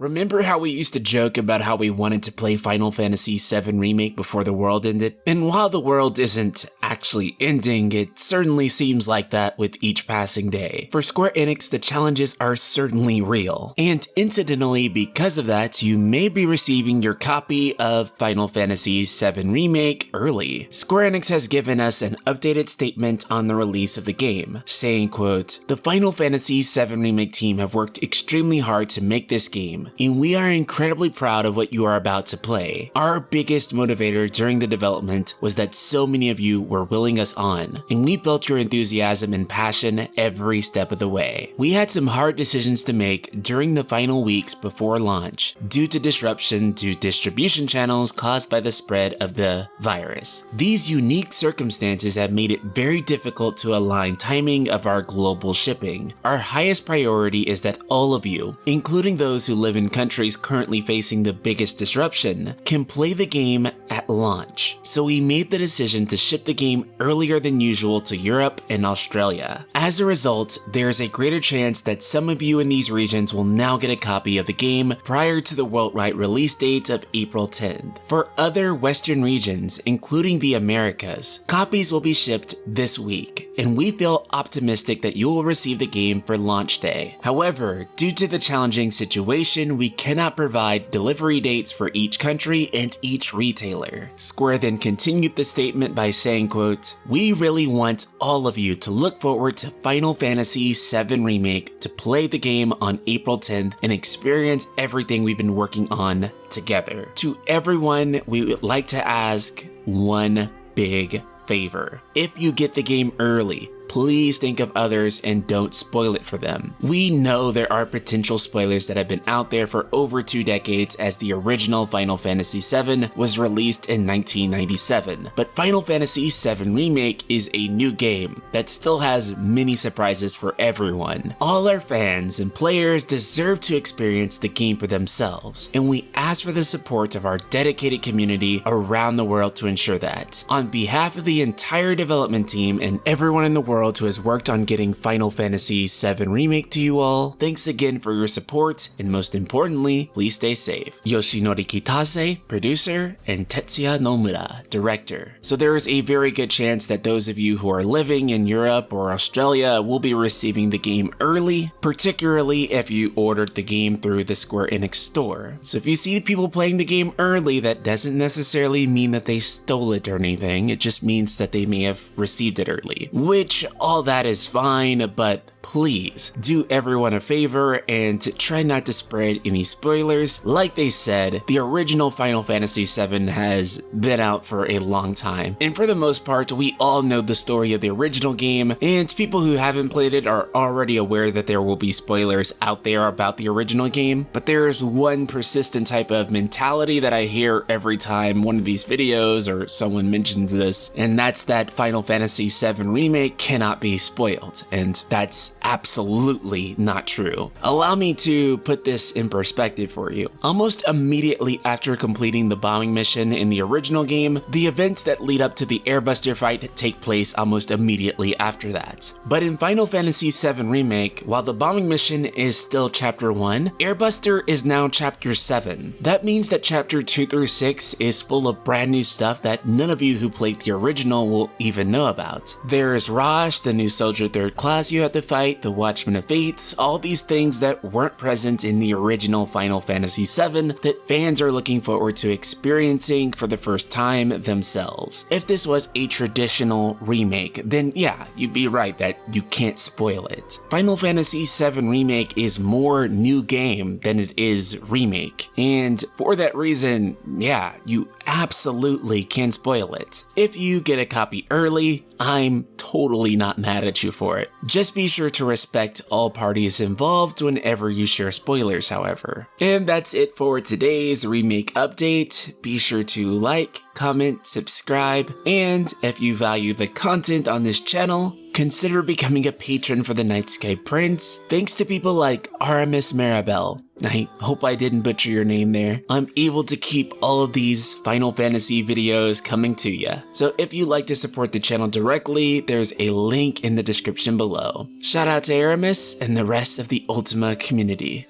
Remember how we used to joke about how we wanted to play Final Fantasy VII Remake before the world ended? And while the world isn't actually ending, it certainly seems like that with each passing day. For Square Enix, the challenges are certainly real. And incidentally, because of that, you may be receiving your copy of Final Fantasy VII Remake early. Square Enix has given us an updated statement on the release of the game, saying, quote, "The Final Fantasy VII Remake team have worked extremely hard to make this game, and we are incredibly proud of what you are about to play. Our biggest motivator during the development was that so many of you were willing us on, and we felt your enthusiasm and passion every step of the way. We had some hard decisions to make during the final weeks before launch, due to disruption to distribution channels caused by the spread of the virus. These unique circumstances have made it very difficult to align timing of our global shipping. Our highest priority is that all of you, including those who live in countries currently facing the biggest disruption, can play the game at launch. So we made the decision to ship the game earlier than usual to Europe and Australia. As a result, there is a greater chance that some of you in these regions will now get a copy of the game prior to the worldwide release date of April 10th. For other Western regions, including the Americas, copies will be shipped this week, and we feel optimistic that you will receive the game for launch day. However, due to the challenging situation, we cannot provide delivery dates for each country and each retailer." Square then continued the statement by saying, quote, "We really want all of you to look forward to Final Fantasy VII Remake to play the game on April 10th and experience everything we've been working on together. To everyone, we would like to ask one big favor. If you get the game early, please think of others and don't spoil it for them. We know there are potential spoilers that have been out there for over 2 decades, as the original Final Fantasy VII was released in 1997, but Final Fantasy VII Remake is a new game that still has many surprises for everyone. All our fans and players deserve to experience the game for themselves, and we ask for the support of our dedicated community around the world to ensure that. On behalf of the entire development team and everyone in the world who has worked on getting Final Fantasy VII Remake to you all, thanks again for your support, and most importantly, please stay safe. Yoshinori Kitase, producer, and Tetsuya Nomura, director." So there is a very good chance that those of you who are living in Europe or Australia will be receiving the game early, particularly if you ordered the game through the Square Enix store. So if you see people playing the game early, that doesn't necessarily mean that they stole it or anything, it just means that they may have received it early, which all that is fine, but please do everyone a favor and try not to spread any spoilers. Like they said, the original Final Fantasy VII has been out for a long time, and for the most part, we all know the story of the original game, and people who haven't played it are already aware that there will be spoilers out there about the original game. But there is one persistent type of mentality that I hear every time one of these videos or someone mentions this, and that's that Final Fantasy VII Remake cannot be spoiled, and that's absolutely not true. Allow me to put this in perspective for you. Almost immediately after completing the bombing mission in the original game, the events that lead up to the Airbuster fight take place almost immediately after that. But in Final Fantasy VII Remake, while the bombing mission is still Chapter 1, Airbuster is now Chapter 7. That means that Chapter 2 through 6 is full of brand new stuff that none of you who played the original will even know about. There is Rosh, the new soldier 3rd class you have to fight, the Watchman of Fates, all these things that weren't present in the original Final Fantasy VII that fans are looking forward to experiencing for the first time themselves. If this was a traditional remake, then yeah, you'd be right that you can't spoil it. Final Fantasy VII Remake is more new game than it is remake, and for that reason, yeah, you absolutely can spoil it. If you get a copy early, I'm totally not mad at you for it. Just be sure to respect all parties involved whenever you share spoilers, however. And that's it for today's remake update. Be sure to like, comment, subscribe, and if you value the content on this channel, consider becoming a patron for the Night Sky Prince. Thanks to people like Aramis Maribel, I hope I didn't butcher your name there, I'm able to keep all of these Final Fantasy videos coming to you. So if you'd like to support the channel directly, there's a link in the description below. Shout out to Aramis and the rest of the Ultima community.